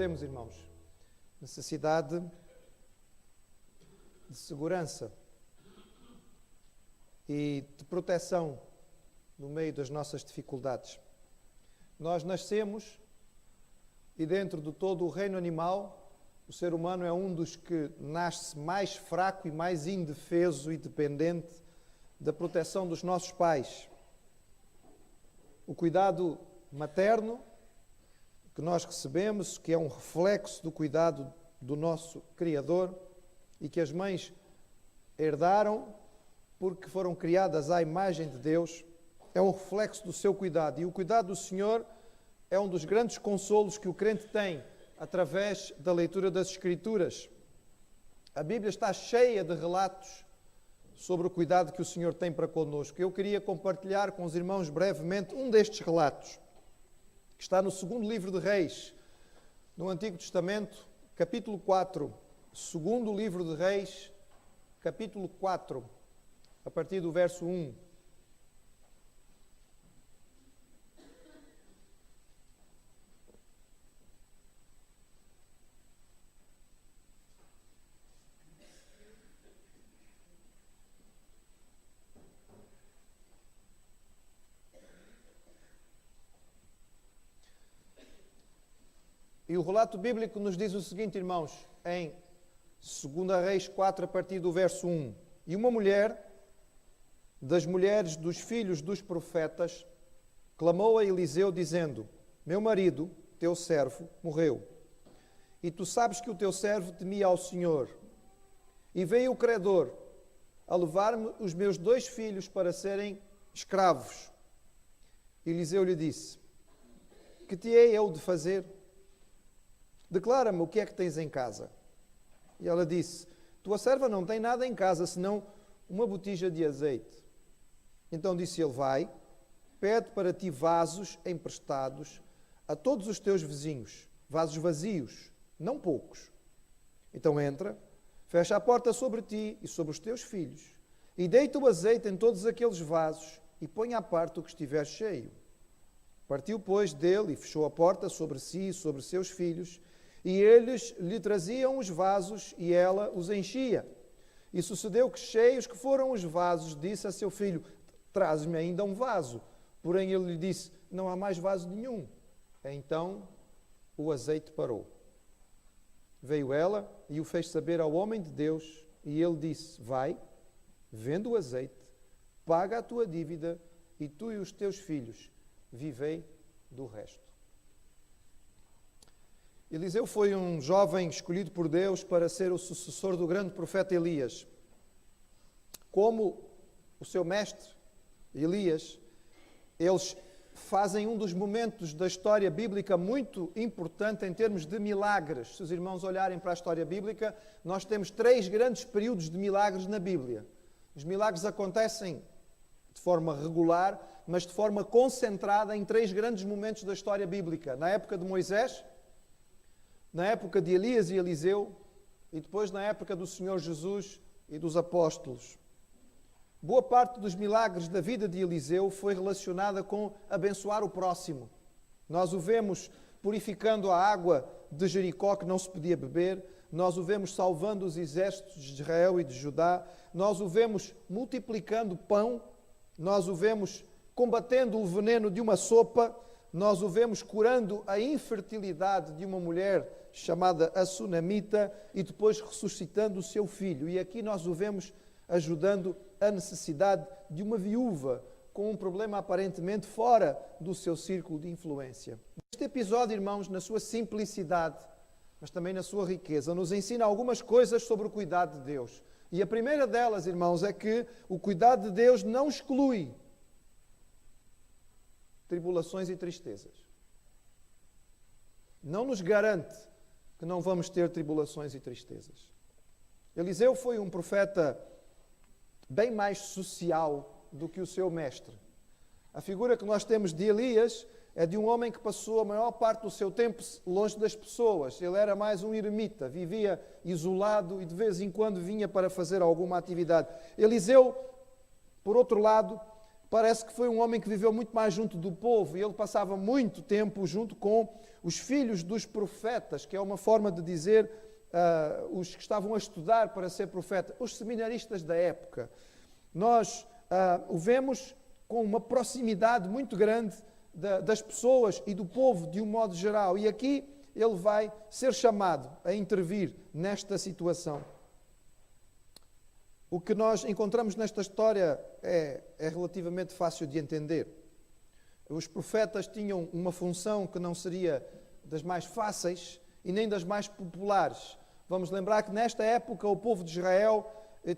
temos, irmãos, necessidade de segurança e de proteção no meio das nossas dificuldades. Nós nascemos e dentro de todo o reino animal, o ser humano é um dos que nasce mais fraco e mais indefeso e dependente da proteção dos nossos pais. O cuidado materno que nós recebemos, que é um reflexo do cuidado do nosso Criador e que as mães herdaram porque foram criadas à imagem de Deus, é um reflexo do seu cuidado. E o cuidado do Senhor é um dos grandes consolos que o crente tem através da leitura das Escrituras. A Bíblia está cheia de relatos sobre o cuidado que o Senhor tem para connosco. Eu queria compartilhar com os irmãos brevemente um destes relatos, que está no segundo livro de Reis, no Antigo Testamento, capítulo 4. Segundo livro de Reis, capítulo 4, a partir do verso 1. E o relato bíblico nos diz o seguinte, irmãos, em 2 Reis 4, a partir do verso 1. E uma mulher, das mulheres dos filhos dos profetas, clamou a Eliseu, dizendo: Meu marido, teu servo, morreu. E tu sabes que o teu servo temia ao Senhor. E veio o credor a levar-me os meus 2 filhos para serem escravos. Eliseu lhe disse: Que te hei eu de fazer? Declara-me o que é que tens em casa. E ela disse: Tua serva não tem nada em casa, senão uma botija de azeite. Então disse ele: Vai, pede para ti vasos emprestados a todos os teus vizinhos, vasos vazios, não poucos. Então entra, fecha a porta sobre ti e sobre os teus filhos, e deita o azeite em todos aqueles vasos, e põe à parte o que estiver cheio. Partiu, pois, dele e fechou a porta sobre si e sobre seus filhos, e eles lhe traziam os vasos e ela os enchia. E sucedeu que, cheios que foram os vasos, disse a seu filho: Traz-me ainda um vaso. Porém ele lhe disse: Não há mais vaso nenhum. Então o azeite parou. Veio ela e o fez saber ao homem de Deus, e ele disse: Vai, vende o azeite, paga a tua dívida, e tu e os teus filhos vivei do resto. Eliseu foi um jovem escolhido por Deus para ser o sucessor do grande profeta Elias. Como o seu mestre, Elias, eles fazem um dos momentos da história bíblica muito importante em termos de milagres. Se os irmãos olharem para a história bíblica, nós temos 3 grandes períodos de milagres na Bíblia. Os milagres acontecem de forma regular, mas de forma concentrada em 3 grandes momentos da história bíblica. Na época de Moisés, na época de Elias e Eliseu, e depois na época do Senhor Jesus e dos apóstolos. Boa parte dos milagres da vida de Eliseu foi relacionada com abençoar o próximo. Nós o vemos purificando a água de Jericó que não se podia beber, nós o vemos salvando os exércitos de Israel e de Judá, nós o vemos multiplicando pão, nós o vemos combatendo o veneno de uma sopa, nós o vemos curando a infertilidade de uma mulher chamada a Sunamita e depois ressuscitando o seu filho. E aqui nós o vemos ajudando a necessidade de uma viúva com um problema aparentemente fora do seu círculo de influência. Este episódio, irmãos, na sua simplicidade, mas também na sua riqueza, nos ensina algumas coisas sobre o cuidado de Deus. E a primeira delas, irmãos, é que o cuidado de Deus não exclui tribulações e tristezas. Não nos garante que não vamos ter tribulações e tristezas. Eliseu foi um profeta bem mais social do que o seu mestre. A figura que nós temos de Elias é de um homem que passou a maior parte do seu tempo longe das pessoas. Ele era mais um eremita, vivia isolado e de vez em quando vinha para fazer alguma atividade. Eliseu, por outro lado, parece que foi um homem que viveu muito mais junto do povo, e ele passava muito tempo junto com os filhos dos profetas, que é uma forma de dizer os que estavam a estudar para ser profeta, os seminaristas da época. Nós o vemos com uma proximidade muito grande das pessoas e do povo de um modo geral, e aqui ele vai ser chamado a intervir nesta situação. O que nós encontramos nesta história é relativamente fácil de entender. Os profetas tinham uma função que não seria das mais fáceis e nem das mais populares. Vamos lembrar que nesta época o povo de Israel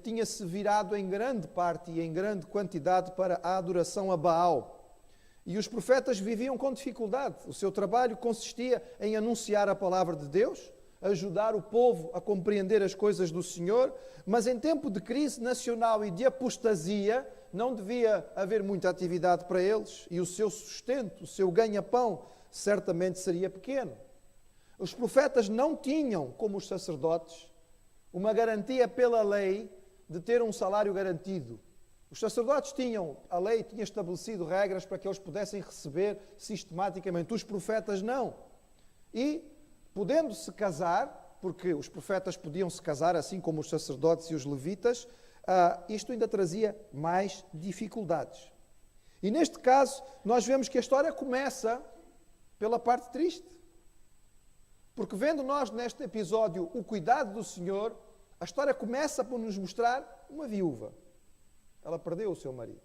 tinha-se virado em grande parte e em grande quantidade para a adoração a Baal. E os profetas viviam com dificuldade. O seu trabalho consistia em anunciar a palavra de Deus, ajudar o povo a compreender as coisas do Senhor, mas em tempo de crise nacional e de apostasia, não devia haver muita atividade para eles, e o seu sustento, o seu ganha-pão, certamente seria pequeno. Os profetas não tinham, como os sacerdotes, uma garantia pela lei de ter um salário garantido. Os sacerdotes a lei tinha estabelecido regras para que eles pudessem receber sistematicamente. Os profetas não. E, podendo-se casar, porque os profetas podiam se casar, assim como os sacerdotes e os levitas, isto ainda trazia mais dificuldades. E neste caso, nós vemos que a história começa pela parte triste. Porque vendo nós neste episódio o cuidado do Senhor, a história começa por nos mostrar uma viúva. Ela perdeu o seu marido.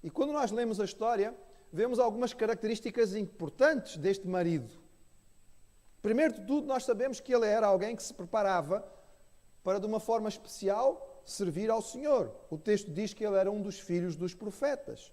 E quando nós lemos a história, vemos algumas características importantes deste marido. Primeiro de tudo, nós sabemos que ele era alguém que se preparava para, de uma forma especial, servir ao Senhor. O texto diz que ele era um dos filhos dos profetas.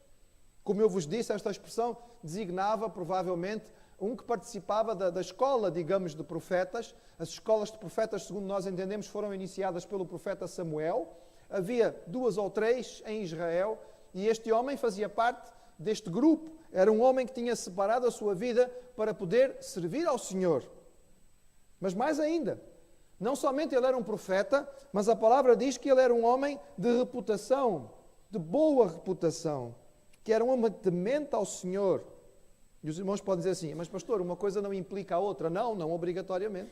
Como eu vos disse, esta expressão designava, provavelmente, um que participava da escola, digamos, de profetas. As escolas de profetas, segundo nós entendemos, foram iniciadas pelo profeta Samuel. Havia 2 ou 3 em Israel, e este homem fazia parte deste grupo. Era um homem que tinha separado a sua vida para poder servir ao Senhor. Mas mais ainda, não somente ele era um profeta, mas a palavra diz que ele era um homem de reputação, de boa reputação, que era um homem temente ao Senhor. E os irmãos podem dizer assim: mas pastor, uma coisa não implica a outra. Não, não obrigatoriamente.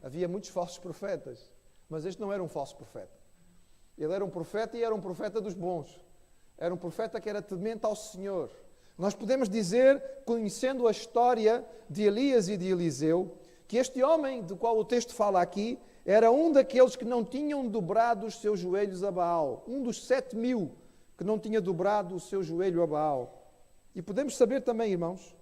Havia muitos falsos profetas, mas este não era um falso profeta. Ele era um profeta e era um profeta dos bons. Era um profeta que era temente ao Senhor. Nós podemos dizer, conhecendo a história de Elias e de Eliseu, que este homem, do qual o texto fala aqui, era um daqueles que não tinham dobrado os seus joelhos a Baal. Um dos 7.000 que não tinha dobrado o seu joelho a Baal. E podemos saber também, irmãos,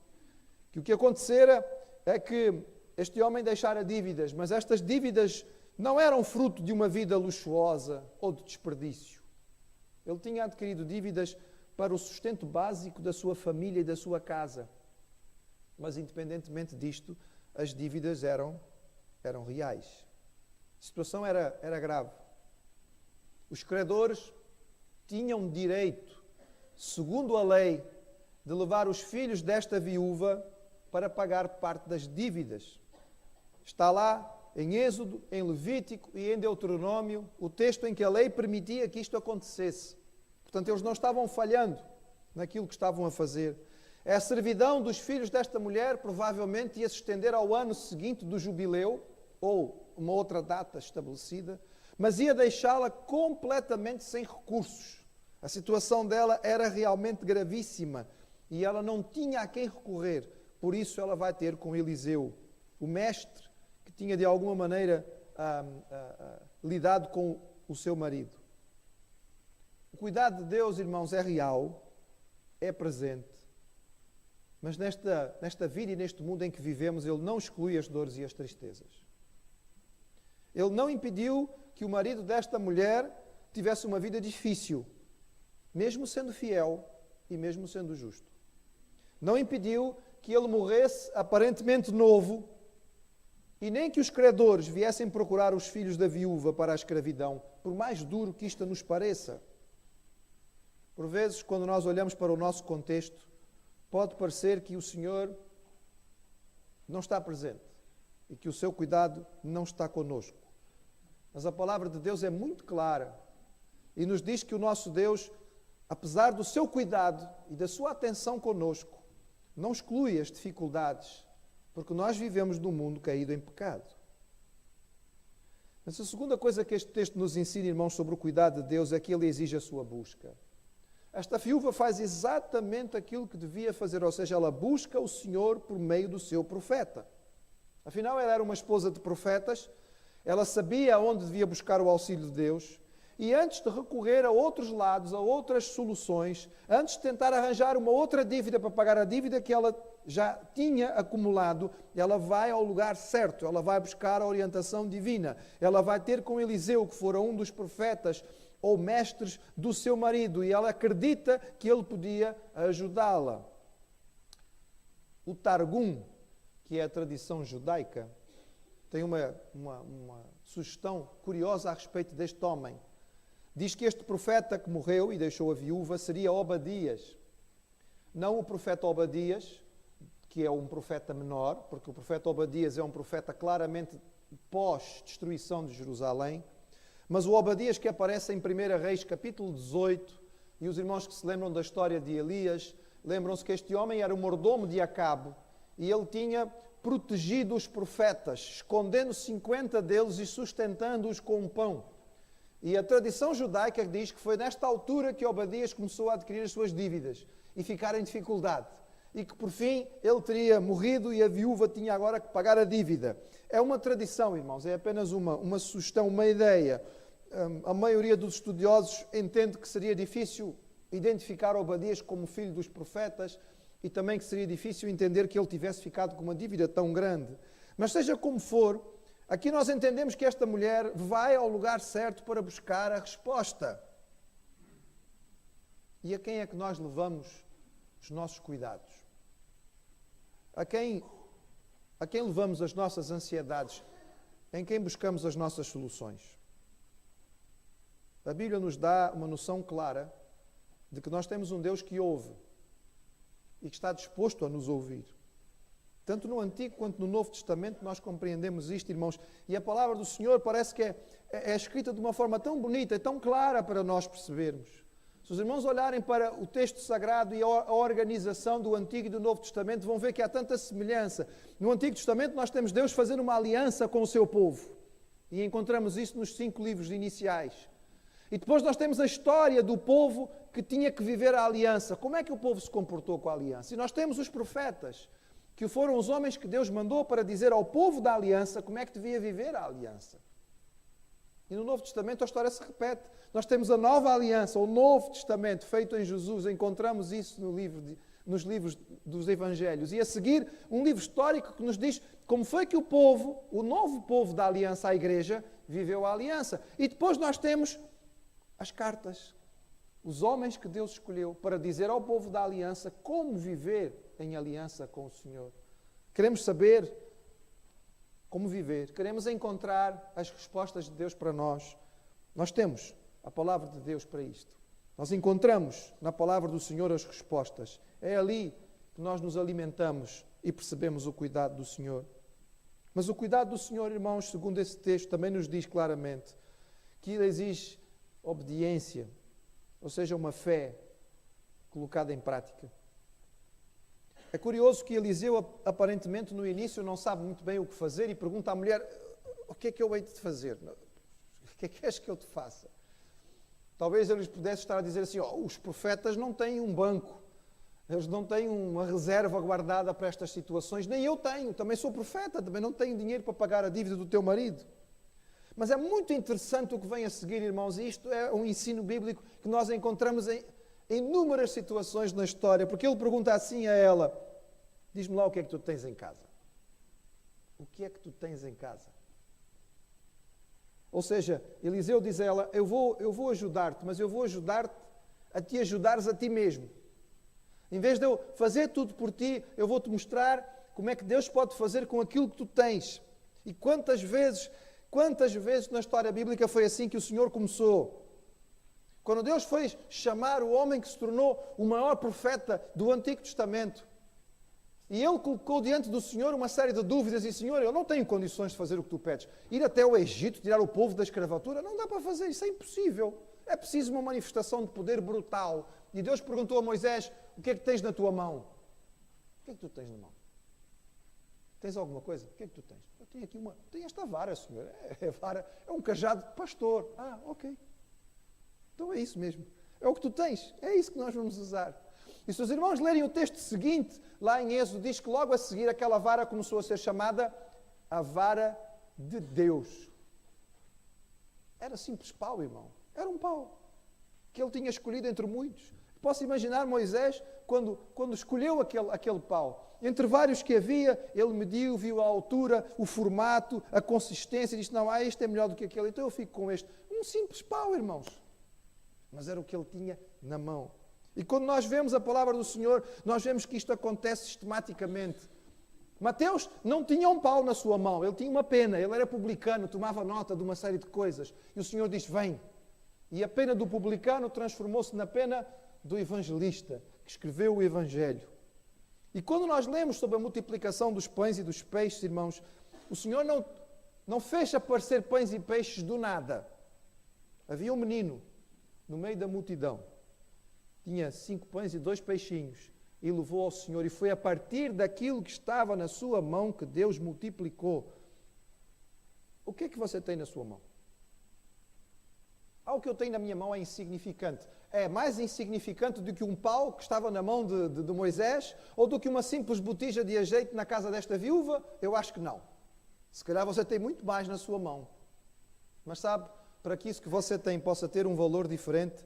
que o que acontecera é que este homem deixara dívidas, mas estas dívidas não eram fruto de uma vida luxuosa ou de desperdício. Ele tinha adquirido dívidas para o sustento básico da sua família e da sua casa. Mas, independentemente disto, as dívidas eram reais. A situação era grave. Os credores tinham direito, segundo a lei, de levar os filhos desta viúva para pagar parte das dívidas. Está lá em Êxodo, em Levítico e em Deuteronômio, o texto em que a lei permitia que isto acontecesse. Portanto, eles não estavam falhando naquilo que estavam a fazer. A servidão dos filhos desta mulher provavelmente ia se estender ao ano seguinte do jubileu, ou uma outra data estabelecida, mas ia deixá-la completamente sem recursos. A situação dela era realmente gravíssima e ela não tinha a quem recorrer. Por isso ela vai ter com Eliseu, o mestre, que tinha de alguma maneira lidado com o seu marido. O cuidado de Deus, irmãos, é real, é presente, mas nesta vida e neste mundo em que vivemos, Ele não exclui as dores e as tristezas. Ele não impediu que o marido desta mulher tivesse uma vida difícil, mesmo sendo fiel e mesmo sendo justo. Não impediu que ele morresse aparentemente novo, e nem que os credores viessem procurar os filhos da viúva para a escravidão, por mais duro que isto nos pareça. Por vezes, quando nós olhamos para o nosso contexto, pode parecer que o Senhor não está presente e que o seu cuidado não está conosco. Mas a palavra de Deus é muito clara e nos diz que o nosso Deus apesar do seu cuidado e da sua atenção conosco, não exclui as dificuldades, porque nós vivemos num mundo caído em pecado. Mas a segunda coisa que este texto nos ensina, irmãos, sobre o cuidado de Deus é que Ele exige a sua busca. Esta viúva faz exatamente aquilo que devia fazer, ou seja, ela busca o Senhor por meio do seu profeta. Afinal, ela era uma esposa de profetas, ela sabia onde devia buscar o auxílio de Deus, e antes de recorrer a outros lados, a outras soluções, antes de tentar arranjar uma outra dívida para pagar a dívida que ela já tinha acumulado, ela vai ao lugar certo, ela vai buscar a orientação divina, ela vai ter com Eliseu, que fora um dos profetas ou mestres do seu marido, e ela acredita que ele podia ajudá-la. O Targum, que é a tradição judaica, tem uma sugestão curiosa a respeito deste homem. Diz que este profeta que morreu e deixou a viúva seria Obadias. Não o profeta Obadias, que é um profeta menor, porque o profeta Obadias é um profeta claramente pós-destruição de Jerusalém, mas o Obadias que aparece em 1 Reis, capítulo 18, e os irmãos que se lembram da história de Elias, lembram-se que este homem era o mordomo de Acabe, e ele tinha protegido os profetas, escondendo 50 deles e sustentando-os com pão. E a tradição judaica diz que foi nesta altura que Obadias começou a adquirir as suas dívidas e ficar em dificuldade. E que por fim ele teria morrido e a viúva tinha agora que pagar a dívida. É uma tradição, irmãos, é apenas uma sugestão, uma ideia. A maioria dos estudiosos entende que seria difícil identificar Obadias como filho dos profetas e também que seria difícil entender que ele tivesse ficado com uma dívida tão grande. Mas seja como for, aqui nós entendemos que esta mulher vai ao lugar certo para buscar a resposta. E a quem é que nós levamos os nossos cuidados? A quem levamos as nossas ansiedades? Em quem buscamos as nossas soluções? A Bíblia nos dá uma noção clara de que nós temos um Deus que ouve e que está disposto a nos ouvir. Tanto no Antigo quanto no Novo Testamento nós compreendemos isto, irmãos. E a palavra do Senhor parece que é escrita de uma forma tão bonita e tão clara para nós percebermos. Se os irmãos olharem para o texto sagrado e a organização do Antigo e do Novo Testamento, vão ver que há tanta semelhança. No Antigo Testamento nós temos Deus fazendo uma aliança com o seu povo. E encontramos isso nos 5 livros iniciais. E depois nós temos a história do povo que tinha que viver a aliança. Como é que o povo se comportou com a aliança? E nós temos os profetas, que foram os homens que Deus mandou para dizer ao povo da aliança como é que devia viver a aliança. E no Novo Testamento a história se repete. Nós temos a nova aliança, o Novo Testamento feito em Jesus. Encontramos isso nos livros dos Evangelhos. E a seguir, um livro histórico que nos diz como foi que o povo, o novo povo da aliança, a igreja, viveu a aliança. E depois nós temos as cartas, os homens que Deus escolheu para dizer ao povo da aliança como viver em aliança com o Senhor. Queremos saber como viver, queremos encontrar as respostas de Deus para nós. Nós temos a palavra de Deus para isto. Nós encontramos na palavra do Senhor as respostas. É ali que nós nos alimentamos e percebemos o cuidado do Senhor. Mas o cuidado do Senhor, irmãos, segundo esse texto, também nos diz claramente que Ele exige obediência, ou seja, uma fé colocada em prática. É curioso que Eliseu, aparentemente, no início, não sabe muito bem o que fazer e pergunta à mulher: o que é que eu hei de fazer? O que é que queres que eu te faça? Talvez ele pudesse estar a dizer assim: os profetas não têm um banco, eles não têm uma reserva guardada para estas situações, nem eu tenho, também sou profeta, também não tenho dinheiro para pagar a dívida do teu marido. Mas é muito interessante o que vem a seguir, irmãos, e isto é um ensino bíblico que nós encontramos em inúmeras situações na história, porque ele pergunta assim a ela: diz-me lá o que é que tu tens em casa. O que é que tu tens em casa? Ou seja, Eliseu diz a ela: eu vou ajudar-te, mas eu vou ajudar-te a te ajudares a ti mesmo. Em vez de eu fazer tudo por ti, eu vou-te mostrar como é que Deus pode fazer com aquilo que tu tens. E quantas vezes na história bíblica foi assim que o Senhor começou? Quando Deus foi chamar o homem que se tornou o maior profeta do Antigo Testamento, e ele colocou diante do Senhor uma série de dúvidas, e: Senhor, eu não tenho condições de fazer o que tu pedes. Ir até o Egito, tirar o povo da escravatura, não dá para fazer, isso é impossível. É preciso uma manifestação de poder brutal. E Deus perguntou a Moisés, o que é que tens na tua mão? O que é que tu tens na mão? Tens alguma coisa? O que é que tu tens? Eu tenho aqui tenho esta vara, Senhor. É um cajado de pastor. Ah, ok. Então é isso mesmo. É o que tu tens. É isso que nós vamos usar. E se os irmãos lerem o texto seguinte, lá em Êxodo, diz que logo a seguir aquela vara começou a ser chamada a vara de Deus. Era simples pau, irmão. Era um pau que ele tinha escolhido entre muitos. Posso imaginar Moisés, quando escolheu aquele pau, entre vários que havia, ele mediu, viu a altura, o formato, a consistência, e disse, não, este é melhor do que aquele, então eu fico com este. Um simples pau, irmãos. Mas era o que ele tinha na mão. E quando nós vemos a palavra do Senhor, nós vemos que isto acontece sistematicamente. Mateus não tinha um pau na sua mão, ele tinha uma pena, ele era publicano, tomava nota de uma série de coisas. E o Senhor diz, vem. E a pena do publicano transformou-se na pena do evangelista, que escreveu o Evangelho. E quando nós lemos sobre a multiplicação dos pães e dos peixes, irmãos, o Senhor não fez aparecer pães e peixes do nada. Havia um menino no meio da multidão. Tinha 5 pães e 2 peixinhos. E levou ao Senhor. E foi a partir daquilo que estava na sua mão que Deus multiplicou. O que é que você tem na sua mão? O que eu tenho na minha mão é insignificante. É mais insignificante do que um pau que estava na mão de Moisés ou do que uma simples botija de azeite na casa desta viúva? Eu acho que não. Se calhar você tem muito mais na sua mão. Mas sabe, para que isso que você tem possa ter um valor diferente,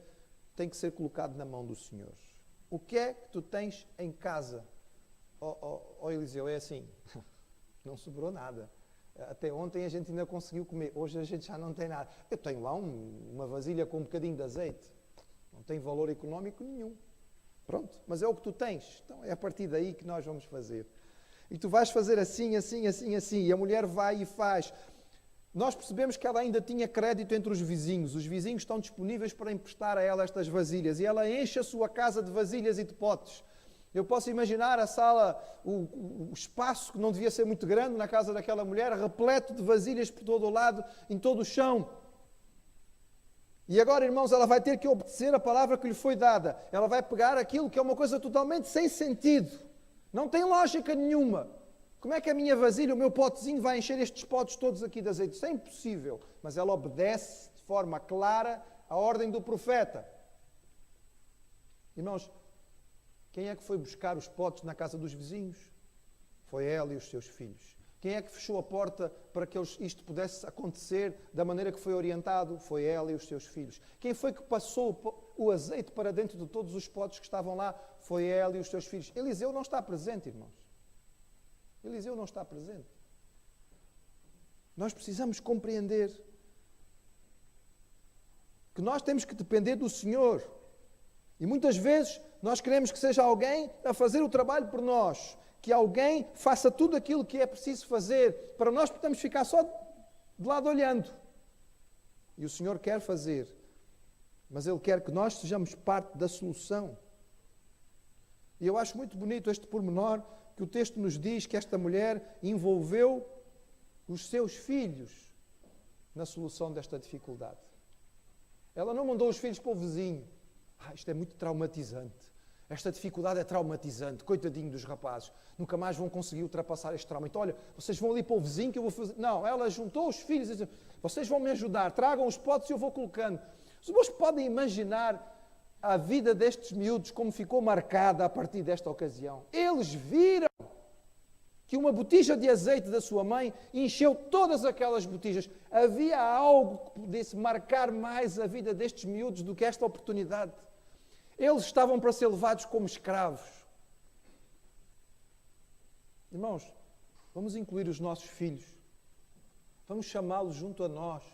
tem que ser colocado na mão do Senhor. O que é que tu tens em casa? Eliseu, é assim, não sobrou nada. Até ontem a gente ainda conseguiu comer, hoje a gente já não tem nada. Eu tenho lá uma vasilha com um bocadinho de azeite, não tem valor económico nenhum. Pronto, mas é o que tu tens. Então é a partir daí que nós vamos fazer. E tu vais fazer assim, assim, assim, assim. E a mulher vai e faz. Nós percebemos que ela ainda tinha crédito entre os vizinhos. Os vizinhos estão disponíveis para emprestar a ela estas vasilhas. E ela enche a sua casa de vasilhas e de potes. Eu posso imaginar a sala, o espaço que não devia ser muito grande na casa daquela mulher, repleto de vasilhas por todo o lado, em todo o chão. E agora, irmãos, ela vai ter que obedecer a palavra que lhe foi dada. Ela vai pegar aquilo que é uma coisa totalmente sem sentido. Não tem lógica nenhuma. Como é que a minha vasilha, o meu potezinho vai encher estes potes todos aqui de azeite? Isso é impossível. Mas ela obedece de forma clara à ordem do profeta. Irmãos, quem é que foi buscar os potes na casa dos vizinhos? Foi ela e os seus filhos. Quem é que fechou a porta para que isto pudesse acontecer da maneira que foi orientado? Foi ela e os seus filhos. Quem foi que passou o azeite para dentro de todos os potes que estavam lá? Foi ela e os seus filhos. Eliseu não está presente, irmãos. Eliseu não está presente. Nós precisamos compreender que nós temos que depender do Senhor. E muitas vezes nós queremos que seja alguém a fazer o trabalho por nós, que alguém faça tudo aquilo que é preciso fazer, para nós podermos ficar só de lado olhando. E o Senhor quer fazer, mas Ele quer que nós sejamos parte da solução. E eu acho muito bonito este pormenor que o texto nos diz que esta mulher envolveu os seus filhos na solução desta dificuldade. Ela não mandou os filhos para o vizinho. Isto é muito traumatizante. Esta dificuldade é traumatizante. Coitadinho dos rapazes. Nunca mais vão conseguir ultrapassar este trauma. Então, olha, vocês vão ali para o vizinho que eu vou fazer... Não, ela juntou os filhos e disse, vocês vão me ajudar, tragam os potes e eu vou colocando. Os irmãos podem imaginar a vida destes miúdos como ficou marcada a partir desta ocasião. Eles viram que uma botija de azeite da sua mãe encheu todas aquelas botijas. Havia algo que pudesse marcar mais a vida destes miúdos do que esta oportunidade. Eles estavam para ser levados como escravos. Irmãos, vamos incluir os nossos filhos. Vamos chamá-los junto a nós.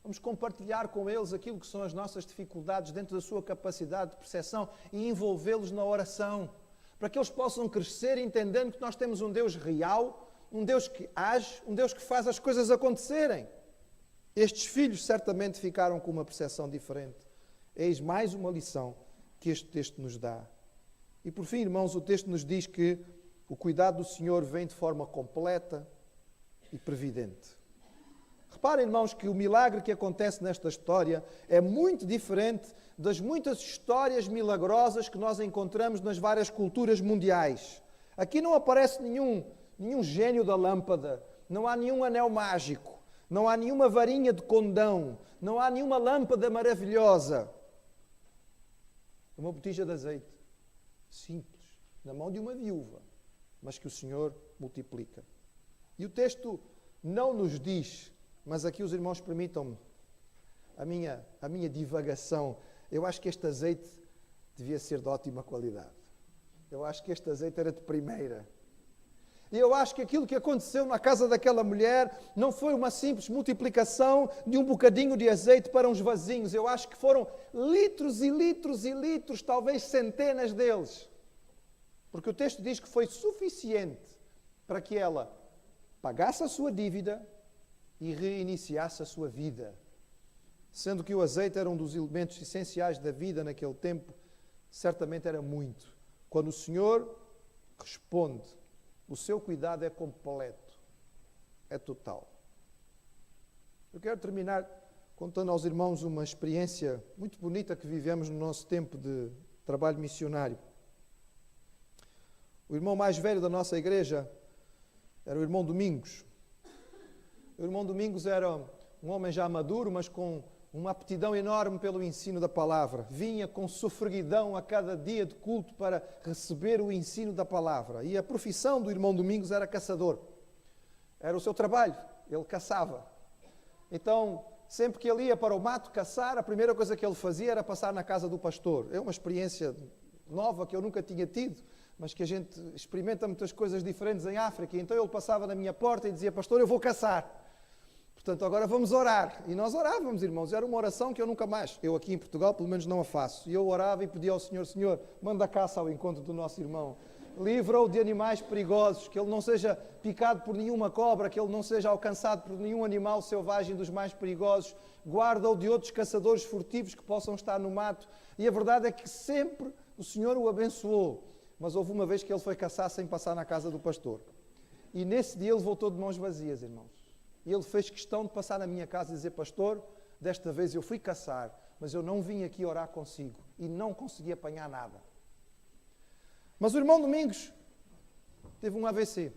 Vamos compartilhar com eles aquilo que são as nossas dificuldades dentro da sua capacidade de percepção e envolvê-los na oração. Para que eles possam crescer entendendo que nós temos um Deus real, um Deus que age, um Deus que faz as coisas acontecerem. Estes filhos certamente ficaram com uma percepção diferente. Eis mais uma lição que este texto nos dá. E por fim, irmãos, o texto nos diz que o cuidado do Senhor vem de forma completa e previdente. Reparem, irmãos, que o milagre que acontece nesta história é muito diferente das muitas histórias milagrosas que nós encontramos nas várias culturas mundiais. Aqui não aparece nenhum gênio da lâmpada, não há nenhum anel mágico, não há nenhuma varinha de condão, não há nenhuma lâmpada maravilhosa. Uma botija de azeite, simples, na mão de uma viúva, mas que o Senhor multiplica. E o texto não nos diz, mas aqui os irmãos permitam-me a minha divagação. Eu acho que este azeite devia ser de ótima qualidade. Eu acho que este azeite era de primeira. E eu acho que aquilo que aconteceu na casa daquela mulher não foi uma simples multiplicação de um bocadinho de azeite para uns vasinhos. Eu acho que foram litros e litros e litros, talvez centenas deles. Porque o texto diz que foi suficiente para que ela pagasse a sua dívida e reiniciasse a sua vida. Sendo que o azeite era um dos elementos essenciais da vida naquele tempo, certamente era muito. Quando o Senhor responde, o seu cuidado é completo, é total. Eu quero terminar contando aos irmãos uma experiência muito bonita que vivemos no nosso tempo de trabalho missionário. O irmão mais velho da nossa igreja era o irmão Domingos. O irmão Domingos era um homem já maduro, mas com uma aptidão enorme pelo ensino da palavra. Vinha com sofreguidão a cada dia de culto para receber o ensino da palavra. E a profissão do irmão Domingos era caçador. Era o seu trabalho, ele caçava. Então, sempre que ele ia para o mato caçar, a primeira coisa que ele fazia era passar na casa do pastor. É uma experiência nova que eu nunca tinha tido, mas que a gente experimenta muitas coisas diferentes em África. Então ele passava na minha porta e dizia: pastor, eu vou caçar. Portanto, agora vamos orar. E nós orávamos, irmãos. Era uma oração que eu nunca mais, eu aqui em Portugal, pelo menos não a faço. E eu orava e pedia ao Senhor: Senhor, manda a caça ao encontro do nosso irmão. Livra-o de animais perigosos, que ele não seja picado por nenhuma cobra, que ele não seja alcançado por nenhum animal selvagem dos mais perigosos. Guarda-o de outros caçadores furtivos que possam estar no mato. E a verdade é que sempre o Senhor o abençoou. Mas houve uma vez que ele foi caçar sem passar na casa do pastor. E nesse dia ele voltou de mãos vazias, irmãos. E ele fez questão de passar na minha casa e dizer: pastor, desta vez eu fui caçar, mas eu não vim aqui orar consigo. E não consegui apanhar nada. Mas o irmão Domingos teve um AVC.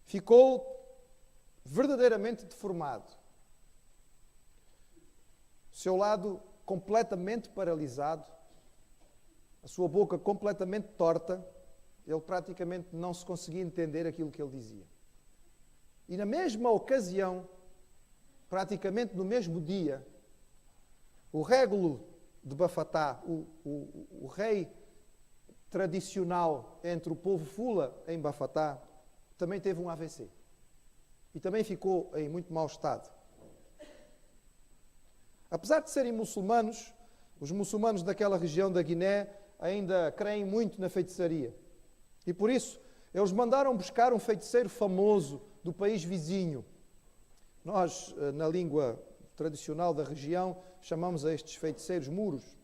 Ficou verdadeiramente deformado. O seu lado completamente paralisado. A sua boca completamente torta. Ele praticamente não se conseguia entender aquilo que ele dizia. E na mesma ocasião, praticamente no mesmo dia, o régulo de Bafatá, o rei tradicional entre o povo Fula em Bafatá, também teve um AVC. E também ficou em muito mau estado. Apesar de serem muçulmanos, os muçulmanos daquela região da Guiné ainda creem muito na feitiçaria. E por isso, eles mandaram buscar um feiticeiro famoso do país vizinho. Nós, na língua tradicional da região, chamamos a estes feiticeiros muros.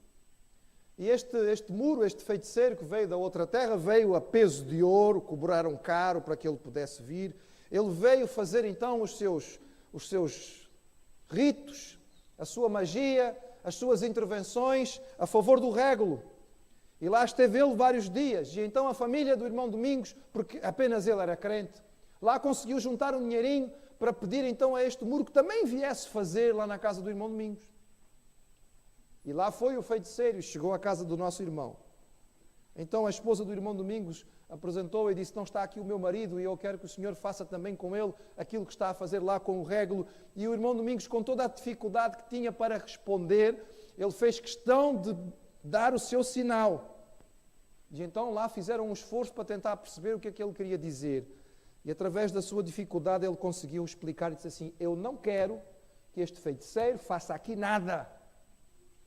E este muro, este feiticeiro que veio da outra terra, veio a peso de ouro, cobraram caro para que ele pudesse vir. Ele veio fazer então os seus ritos, a sua magia, as suas intervenções a favor do régulo. E lá esteve ele vários dias. E então a família do irmão Domingos, porque apenas ele era crente, lá conseguiu juntar um dinheirinho para pedir então a este muro que também viesse fazer lá na casa do irmão Domingos. E lá foi o feiticeiro e chegou à casa do nosso irmão. Então a esposa do irmão Domingos apresentou e disse: não está aqui o meu marido e eu quero que o senhor faça também com ele aquilo que está a fazer lá com o régulo. E o irmão Domingos, com toda a dificuldade que tinha para responder, ele fez questão de dar o seu sinal. E então lá fizeram um esforço para tentar perceber o que é que ele queria dizer. E através da sua dificuldade ele conseguiu explicar e disse assim: eu não quero que este feiticeiro faça aqui nada.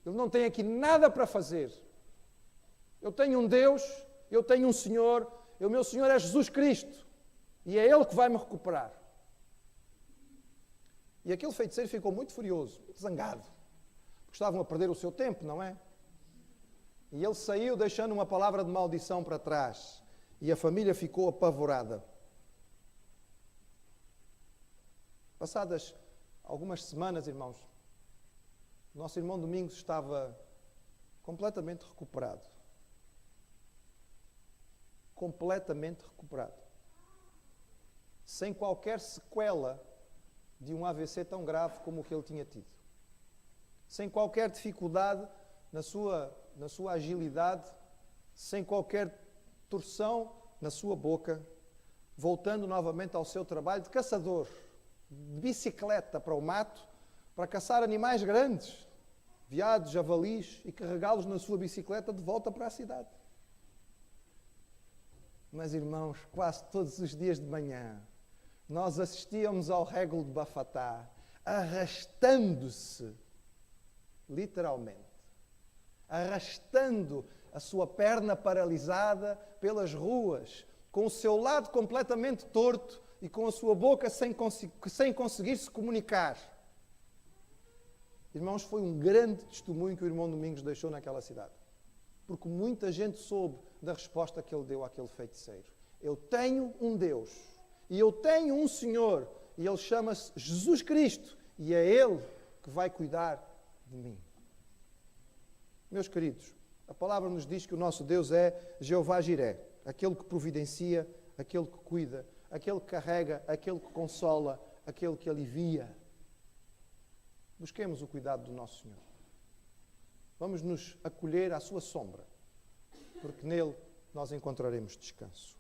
Ele não tem aqui nada para fazer. Eu tenho um Deus, eu tenho um Senhor, o meu Senhor é Jesus Cristo. E é Ele que vai me recuperar. E aquele feiticeiro ficou muito furioso, muito zangado. Porque estavam a perder o seu tempo, não é? E ele saiu deixando uma palavra de maldição para trás. E a família ficou apavorada. Passadas algumas semanas, irmãos, o nosso irmão Domingos estava completamente recuperado. Completamente recuperado. Sem qualquer sequela de um AVC tão grave como o que ele tinha tido. Sem qualquer dificuldade na sua agilidade, sem qualquer torção na sua boca, voltando novamente ao seu trabalho de caçador, de bicicleta para o mato, para caçar animais grandes, veados, javalis, e carregá-los na sua bicicleta de volta para a cidade. Mas, irmãos, quase todos os dias de manhã, nós assistíamos ao régulo de Bafatá, arrastando-se, literalmente, arrastando a sua perna paralisada pelas ruas, com o seu lado completamente torto e com a sua boca sem conseguir se comunicar. Irmãos, foi um grande testemunho que o irmão Domingos deixou naquela cidade. Porque muita gente soube da resposta que ele deu àquele feiticeiro. Eu tenho um Deus e eu tenho um Senhor e Ele chama-se Jesus Cristo e é Ele que vai cuidar de mim. Meus queridos, a palavra nos diz que o nosso Deus é Jeová Jiré, aquele que providencia, aquele que cuida, aquele que carrega, aquele que consola, aquele que alivia. Busquemos o cuidado do nosso Senhor. Vamos nos acolher à sua sombra, porque nele nós encontraremos descanso.